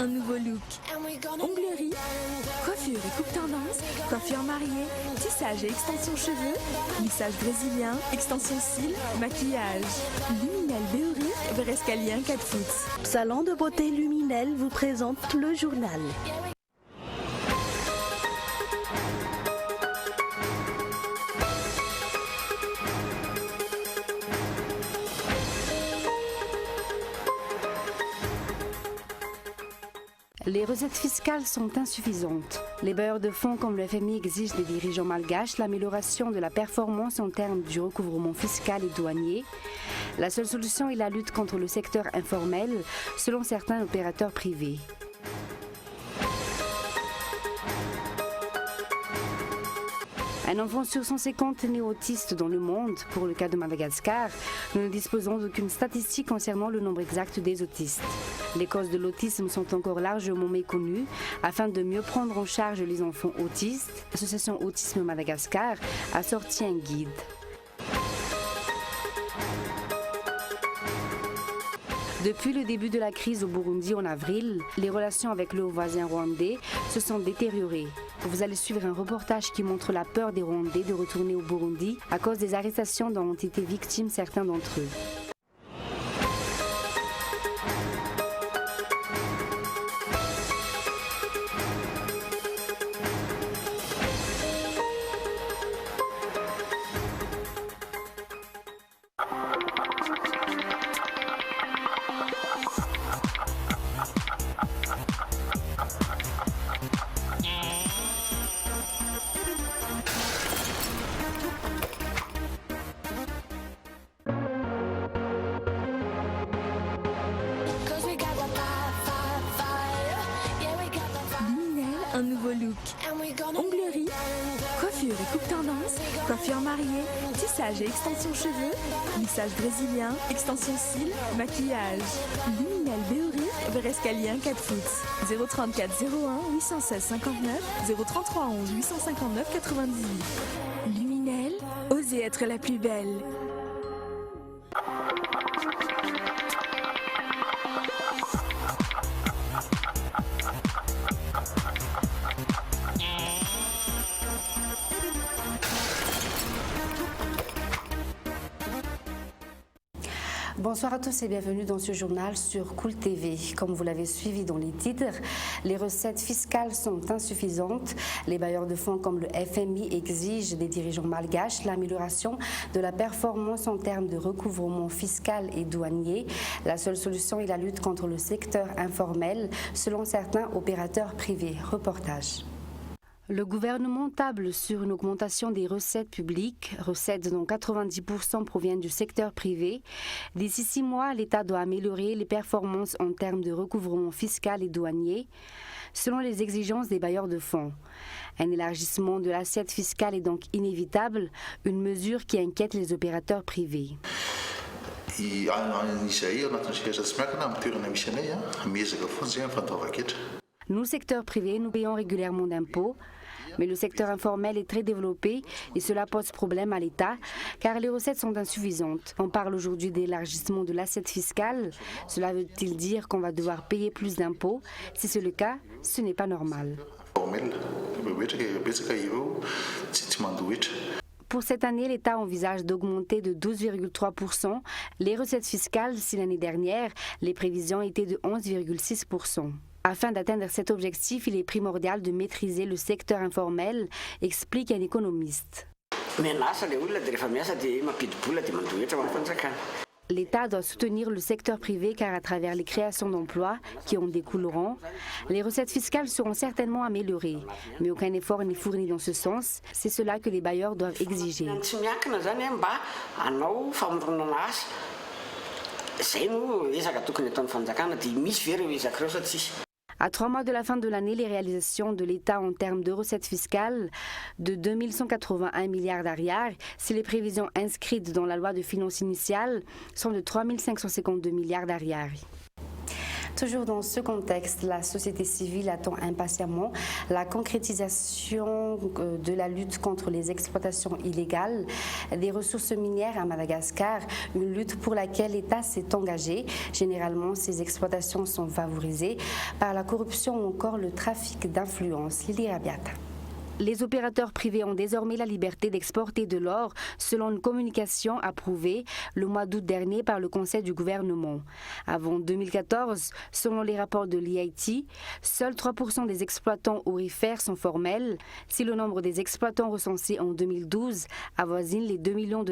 un nouveau look. Onglerie, coiffure et coupe tendance, coiffure mariée, tissage et extension cheveux, lissage brésilien, extension cils, maquillage. Luminel Béouric, Verescalien 4 foot. Salon de beauté Luminel vous présente le journal. Les recettes fiscales sont insuffisantes. Les bailleurs de fonds comme le FMI exigent des dirigeants malgaches l'amélioration de la performance en termes du recouvrement fiscal et douanier. La seule solution est la lutte contre le secteur informel, selon certains opérateurs privés. Un enfant sur 150 est né autiste dans le monde. Pour le cas de Madagascar, nous ne disposons d'aucune statistique concernant le nombre exact des autistes. Les causes de l'autisme sont encore largement méconnues. Afin de mieux prendre en charge les enfants autistes, l'association Autisme Madagascar a sorti un guide. Depuis le début de la crise au Burundi en avril, les relations avec le voisin rwandais se sont détériorées. Vous allez suivre un reportage qui montre la peur des Rwandais de retourner au Burundi à cause des arrestations dont ont été victimes certains d'entre eux. Un nouveau look. Onglerie, coiffure et coupe tendance, coiffure mariée, tissage et extension cheveux, lissage brésilien, extension cils, maquillage. Luminel Béouric, Verescalien 4 foot. 034 01 816 59 033 11 859 98. Luminel, osez être la plus belle. Bonsoir à tous et bienvenue dans ce journal sur Cool TV. Comme vous l'avez suivi dans les titres, les recettes fiscales sont insuffisantes. Les bailleurs de fonds comme le FMI exigent des dirigeants malgaches l'amélioration de la performance en termes de recouvrement fiscal et douanier. La seule solution est la lutte contre le secteur informel, selon certains opérateurs privés. Reportage. Le gouvernement table sur une augmentation des recettes publiques, recettes dont 90% proviennent du secteur privé. D'ici 6 mois, l'État doit améliorer les performances en termes de recouvrement fiscal et douanier, selon les exigences des bailleurs de fonds. Un élargissement de l'assiette fiscale est donc inévitable, une mesure qui inquiète les opérateurs privés. Nous, secteur privé, nous payons régulièrement d'impôts, mais le secteur informel est très développé et cela pose problème à l'État car les recettes sont insuffisantes. On parle aujourd'hui d'élargissement de l'assiette fiscale. Cela veut-il dire qu'on va devoir payer plus d'impôts? Si c'est le cas, ce n'est pas normal. Pour cette année, l'État envisage d'augmenter de 12,3% les recettes fiscales si l'année dernière, les prévisions étaient de 11,6%. Afin d'atteindre cet objectif, il est primordial de maîtriser le secteur informel, explique un économiste. L'État doit soutenir le secteur privé car à travers les créations d'emplois qui en découleront, les recettes fiscales seront certainement améliorées. Mais aucun effort n'est fourni dans ce sens. C'est cela que les bailleurs doivent exiger. À 3 mois de la fin de l'année, les réalisations de l'État en termes de recettes fiscales de 2181 milliards d'ariary, si les prévisions inscrites dans la loi de finances initiale sont de 3552 milliards d'ariary. Toujours dans ce contexte, la société civile attend impatiemment la concrétisation de la lutte contre les exploitations illégales des ressources minières à Madagascar, une lutte pour laquelle l'État s'est engagé. Généralement, ces exploitations sont favorisées par la corruption ou encore le trafic d'influence. Lily Rabiata. Les opérateurs privés ont désormais la liberté d'exporter de l'or selon une communication approuvée le mois d'août dernier par le Conseil du gouvernement. Avant 2014, selon les rapports de l'EIT, seuls 3% des exploitants aurifères sont formels, si le nombre des exploitants recensés en 2012 avoisine les 2,2 millions.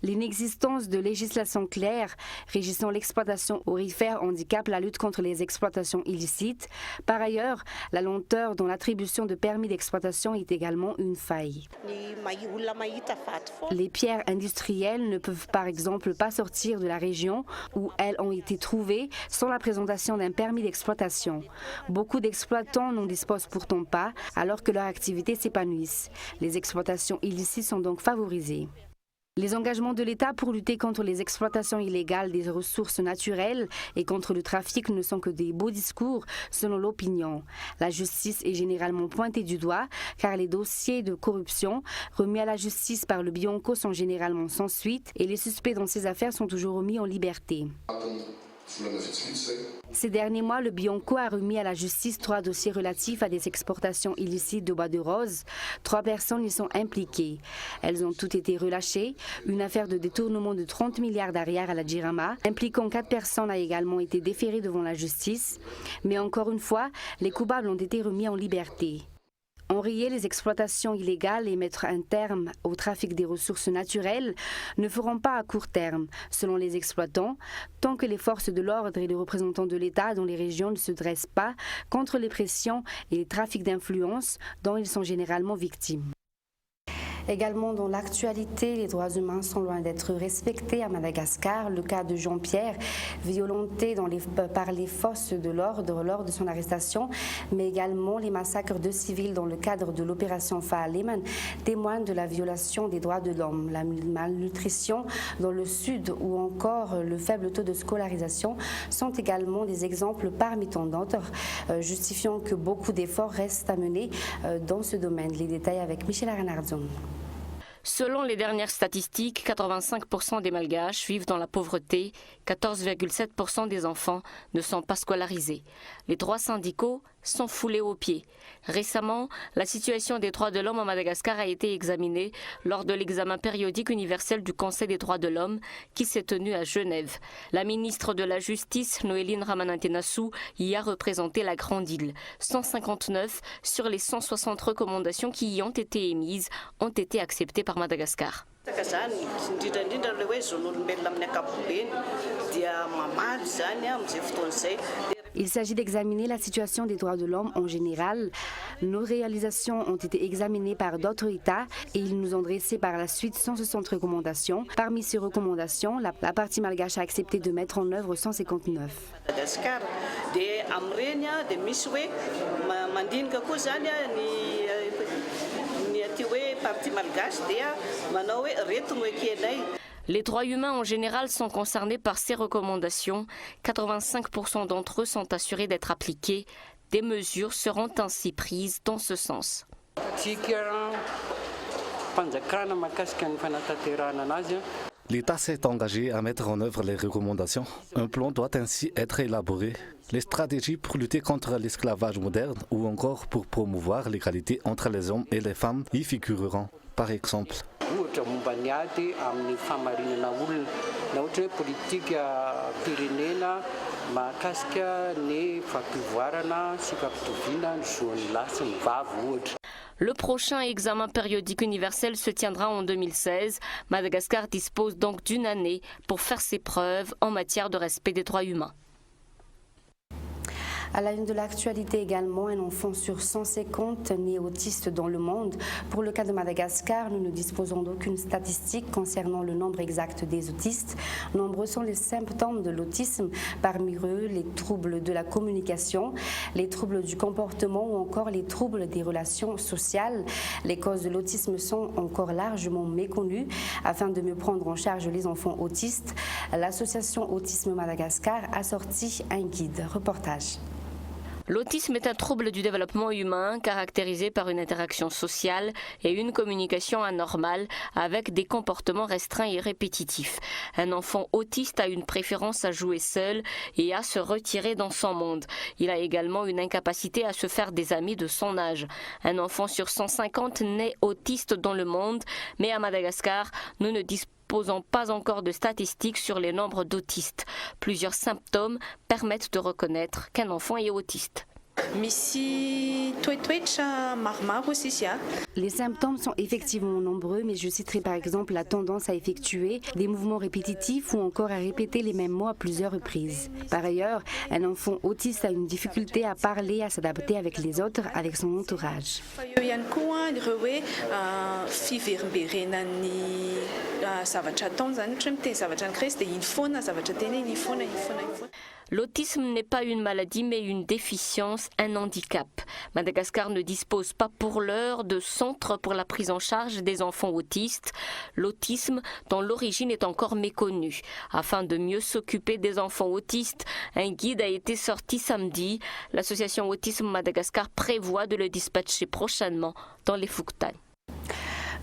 L'inexistence de législation claire régissant l'exploitation aurifère handicape la lutte contre les exploitations illicites. Par ailleurs, la lenteur dans l'attribution de permis d'exploitation est également une faille. Les pierres industrielles ne peuvent par exemple pas sortir de la région où elles ont été trouvées sans la présentation d'un permis d'exploitation. Beaucoup d'exploitants n'en disposent pourtant pas alors que leur activité s'épanouisse. Les exploitations illicites sont donc favorisées. Les engagements de l'État pour lutter contre les exploitations illégales des ressources naturelles et contre le trafic ne sont que des beaux discours, selon l'opinion. La justice est généralement pointée du doigt, car les dossiers de corruption remis à la justice par le Bianco sont généralement sans suite et les suspects dans ces affaires sont toujours remis en liberté. Ces derniers mois, le Bianco a remis à la justice 3 dossiers relatifs à des exportations illicites de bois de rose. 3 personnes y sont impliquées. Elles ont toutes été relâchées. Une affaire de détournement de 30 milliards d'ariars à la Jirama, impliquant 4 personnes, a également été déférée devant la justice. Mais encore une fois, les coupables ont été remis en liberté. Enrayer les exploitations illégales et mettre un terme au trafic des ressources naturelles ne feront pas à court terme, selon les exploitants, tant que les forces de l'ordre et les représentants de l'État dans les régions ne se dressent pas contre les pressions et les trafics d'influence dont ils sont généralement victimes. Également dans l'actualité, les droits humains sont loin d'être respectés à Madagascar. Le cas de Jean-Pierre, violenté par les forces de l'ordre lors de son arrestation, mais également les massacres de civils dans le cadre de l'opération Faaleman, témoignent de la violation des droits de l'homme. La malnutrition dans le sud ou encore le faible taux de scolarisation sont également des exemples parmi tant d'autres, justifiant que beaucoup d'efforts restent à mener dans ce domaine. Les détails avec Michel Arenardson. Selon les dernières statistiques, 85% des Malgaches vivent dans la pauvreté, 14,7% des enfants ne sont pas scolarisés. Les droits syndicaux sont foulés aux pieds. Récemment, la situation des droits de l'homme à Madagascar a été examinée lors de l'examen périodique universel du Conseil des droits de l'homme qui s'est tenu à Genève. La ministre de la Justice, Noéline Ramanantenassou, y a représenté la Grande Île. 159 sur les 160 recommandations qui y ont été émises ont été acceptées par Madagascar. Il s'agit d'examiner la situation des droits de l'homme en général. Nos réalisations ont été examinées par d'autres États et ils nous ont dressé par la suite 160 recommandations. Parmi ces recommandations, la partie malgache a accepté de mettre en œuvre 159. Les droits humains en général sont concernés par ces recommandations. 85% d'entre eux sont assurés d'être appliqués. Des mesures seront ainsi prises dans ce sens. L'État s'est engagé à mettre en œuvre les recommandations. Un plan doit ainsi être élaboré. Les stratégies pour lutter contre l'esclavage moderne ou encore pour promouvoir l'égalité entre les hommes et les femmes y figureront, par exemple. Le prochain examen périodique universel se tiendra en 2016. Madagascar dispose donc d'une année pour faire ses preuves en matière de respect des droits humains. À la une de l'actualité également, un enfant sur 150 né autiste dans le monde. Pour le cas de Madagascar, nous ne disposons d'aucune statistique concernant le nombre exact des autistes. Nombreux sont les symptômes de l'autisme, parmi eux les troubles de la communication, les troubles du comportement ou encore les troubles des relations sociales. Les causes de l'autisme sont encore largement méconnues. Afin de mieux prendre en charge les enfants autistes, l'association Autisme Madagascar a sorti un guide. Reportage. L'autisme est un trouble du développement humain caractérisé par une interaction sociale et une communication anormale avec des comportements restreints et répétitifs. Un enfant autiste a une préférence à jouer seul et à se retirer dans son monde. Il a également une incapacité à se faire des amis de son âge. Un enfant sur 150 naît autiste dans le monde, mais à Madagascar, nous ne disposons pas encore de statistiques sur les nombres d'autistes. Plusieurs symptômes permettent de reconnaître qu'un enfant est autiste. Les symptômes sont effectivement nombreux, mais je citerai par exemple la tendance à effectuer des mouvements répétitifs ou encore à répéter les mêmes mots à plusieurs reprises. Par ailleurs, un enfant autiste a une difficulté à parler, à s'adapter avec les autres, avec son entourage. L'autisme n'est pas une maladie mais une déficience, un handicap. Madagascar ne dispose pas pour l'heure de centre pour la prise en charge des enfants autistes. L'autisme, dont l'origine est encore méconnue. Afin de mieux s'occuper des enfants autistes, un guide a été sorti samedi. L'association Autisme Madagascar prévoit de le dispatcher prochainement dans les Fouktagnes.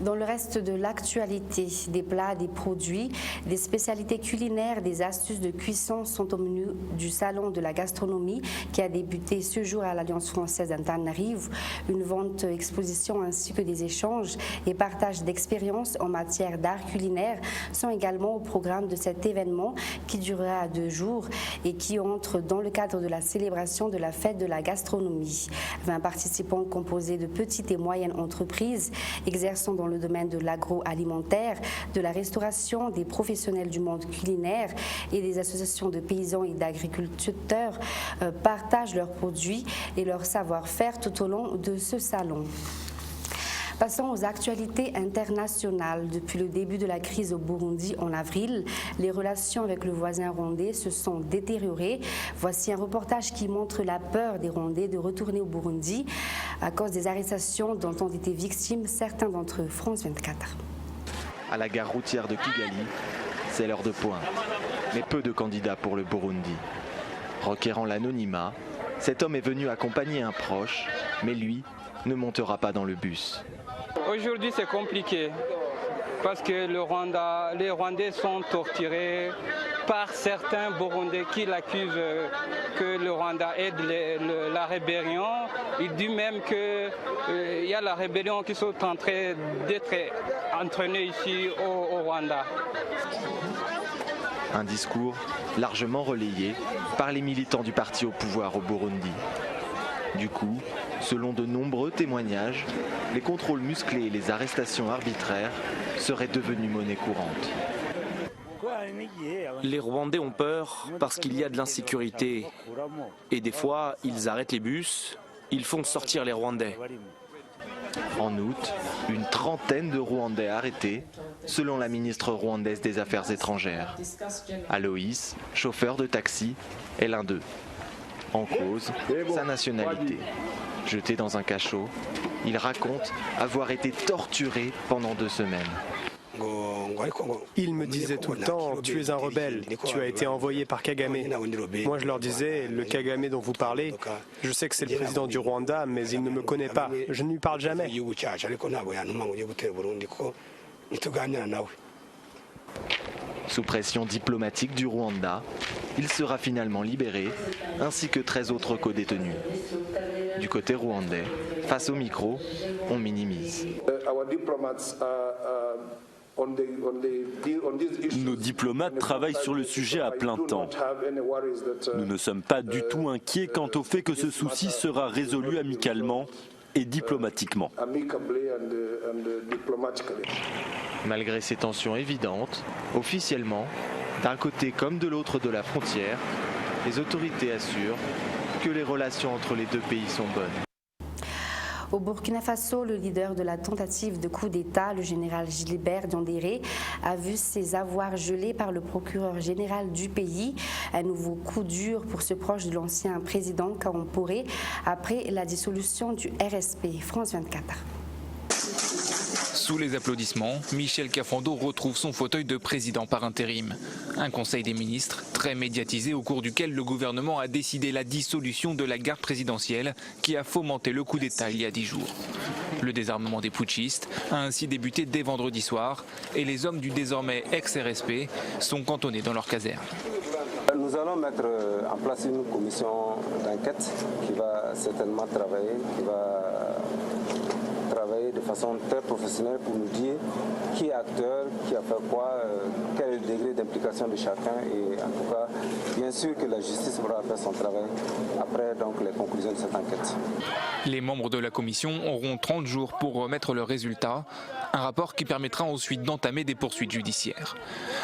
Dans le reste de l'actualité, des plats, des produits, des spécialités culinaires, des astuces de cuisson sont au menu du Salon de la gastronomie qui a débuté ce jour à l'Alliance française d'Antananarivo. Une vente, exposition ainsi que des échanges et partage d'expériences en matière d'art culinaire sont également au programme de cet événement qui durera 2 jours et qui entre dans le cadre de la célébration de la fête de la gastronomie. 20 participants composés de petites et moyennes entreprises exerçant dans le domaine de l'agroalimentaire, de la restauration, des professionnels du monde culinaire et des associations de paysans et d'agriculteurs partagent leurs produits et leur savoir-faire tout au long de ce salon. Passons aux actualités internationales. Depuis le début de la crise au Burundi en avril, les relations avec le voisin rwandais se sont détériorées. Voici un reportage qui montre la peur des Rwandais de retourner au Burundi à cause des arrestations dont ont été victimes certains d'entre eux. France 24. À la gare routière de Kigali, c'est l'heure de pointe. Mais peu de candidats pour le Burundi. Requérant l'anonymat, cet homme est venu accompagner un proche, mais lui ne montera pas dans le bus. Aujourd'hui c'est compliqué parce que les Rwandais sont torturés par certains Burundais qui l'accusent que le Rwanda aide la rébellion. Il dit même qu'il y a la rébellion qui sont en train d'être entraînée ici au Rwanda. Un discours largement relayé par les militants du parti au pouvoir au Burundi. Du coup, selon de nombreux témoignages, les contrôles musclés et les arrestations arbitraires seraient devenus monnaie courante. Les Rwandais ont peur parce qu'il y a de l'insécurité. Et des fois, ils arrêtent les bus, ils font sortir les Rwandais. En août, une trentaine de Rwandais arrêtés, selon la ministre rwandaise des Affaires étrangères. Aloïs, chauffeur de taxi, est l'un d'eux. En cause, sa nationalité. Jeté dans un cachot, il raconte avoir été torturé pendant 2 semaines. Ils me disaient tout le temps, tu es un rebelle, tu as été envoyé par Kagame. Moi je leur disais, le Kagame dont vous parlez, je sais que c'est le président du Rwanda, mais il ne me connaît pas, je ne lui parle jamais. Sous pression diplomatique du Rwanda, il sera finalement libéré, ainsi que 13 autres co-détenus. Du côté rwandais, face au micro, on minimise. Nos diplomates travaillent sur le sujet à plein temps. Nous ne sommes pas du tout inquiets quant au fait que ce souci sera résolu amicalement et diplomatiquement. Malgré ces tensions évidentes, officiellement, d'un côté comme de l'autre de la frontière, les autorités assurent que les relations entre les deux pays sont bonnes. Au Burkina Faso, le leader de la tentative de coup d'État, le général Gilbert Diendéré, a vu ses avoirs gelés par le procureur général du pays. Un nouveau coup dur pour ce proche de l'ancien président Kaomporé après la dissolution du RSP. France 24. Sous les applaudissements, Michel Kafando retrouve son fauteuil de président par intérim. Un conseil des ministres très médiatisé au cours duquel le gouvernement a décidé la dissolution de la garde présidentielle qui a fomenté le coup d'État il y a 10 jours. Le désarmement des putschistes a ainsi débuté dès vendredi soir et les hommes du désormais ex-RSP sont cantonnés dans leur caserne. Nous allons mettre en place une commission d'enquête qui va certainement travailler, de façon très professionnelle pour nous dire qui est acteur, qui a fait quoi, quel est le degré d'implication de chacun et en tout cas, bien sûr que la justice va faire son travail après donc, les conclusions de cette enquête. Les membres de la commission auront 30 jours pour remettre leurs résultats, un rapport qui permettra ensuite d'entamer des poursuites judiciaires.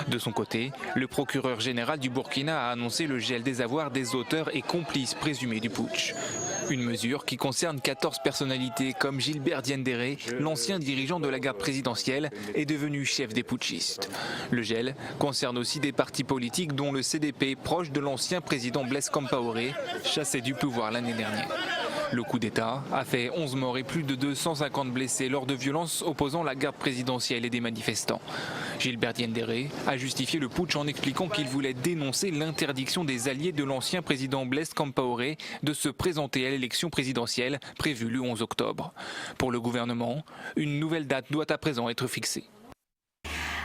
De son côté, le procureur général du Burkina a annoncé le gel des avoirs des auteurs et complices présumés du putsch. Une mesure qui concerne 14 personnalités comme Gilbert Diendéré, l'ancien dirigeant de la garde présidentielle, est devenu chef des putschistes. Le gel concerne aussi des partis politiques dont le CDP, proche de l'ancien président Blaise Compaoré, chassé du pouvoir l'année dernière. Le coup d'État a fait 11 morts et plus de 250 blessés lors de violences opposant la garde présidentielle et des manifestants. Gilbert Diendéré a justifié le putsch en expliquant qu'il voulait dénoncer l'interdiction des alliés de l'ancien président Blaise Compaoré de se présenter à l'élection présidentielle prévue le 11 octobre. Pour le gouvernement, une nouvelle date doit à présent être fixée.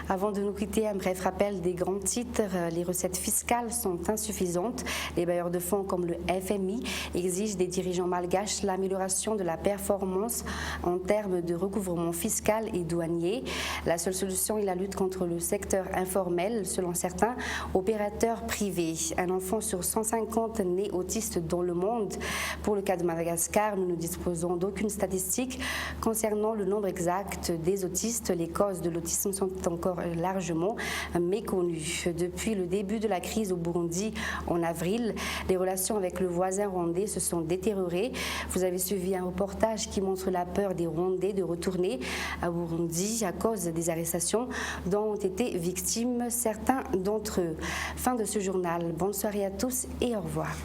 Avant de nous quitter, un bref rappel des grands titres. Les recettes fiscales sont insuffisantes. Les bailleurs de fonds comme le FMI exigent des dirigeants malgaches l'amélioration de la performance en termes de recouvrement fiscal et douanier. La seule solution est la lutte contre le secteur informel, selon certains opérateurs privés. Un enfant sur 150 né autiste dans le monde. Pour le cas de Madagascar, nous ne disposons d'aucune statistique concernant le nombre exact des autistes. Les causes de l'autisme sont encore largement méconnues. Depuis le début de la crise au Burundi en avril, les relations avec le voisin rwandais se sont détériorées. Vous avez suivi un reportage qui montre la peur des Rwandais de retourner à Burundi à cause des arrestations dont ont été victimes certains d'entre eux. Fin de ce journal. Bonne soirée à tous et au revoir.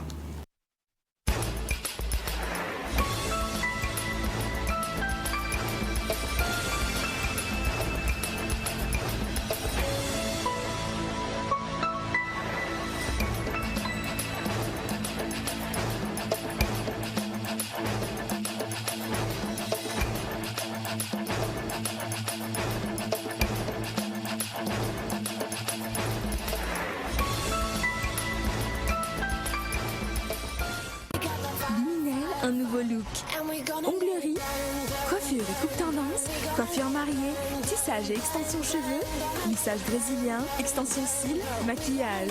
Un nouveau look. Onglerie, coiffure et coupe tendance, coiffure mariée, tissage et extension cheveux, lissage brésilien, extension cils, maquillage.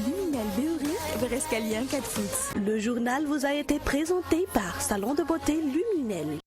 Luminel Béouri, Verescalien 4 foot. Le journal vous a été présenté par Salon de beauté Luminel.